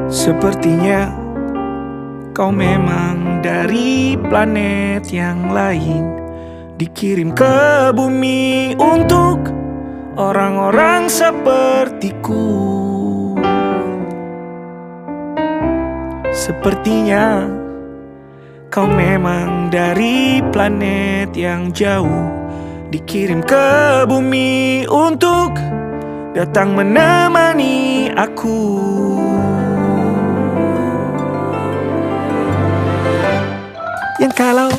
Sepertinya kau memang dari planet yang lain, dikirim ke bumi untuk orang-orang sepertiku. Sepertinya kau memang dari planet yang jauh, dikirim ke bumi untuk datang menemani aku. Yang kalau